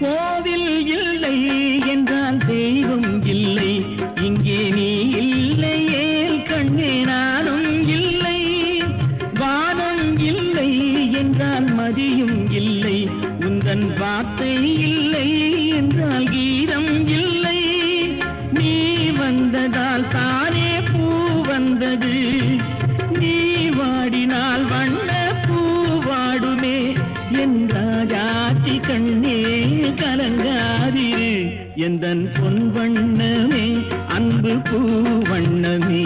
கோவில் இல்லை என்றால் தெய்வம் இல்லை, இங்கே நீ இல்லையே கண்ணே நானும் இல்லை. வானம் இல்லை என்றால் மதியும் இல்லை, உந்தன் வார்த்தை இல்லை என்றால் கீதம் இல்லை. நீ வந்ததால் தானே பூ வந்தது, நீ வாடினால் வண்ண பூ வாடுமே. என் ராஜாத்தி கண்ணே கலங்காதிரு, எந்தன் பொன் வண்ணமே அன்பு பூ வண்ணமே.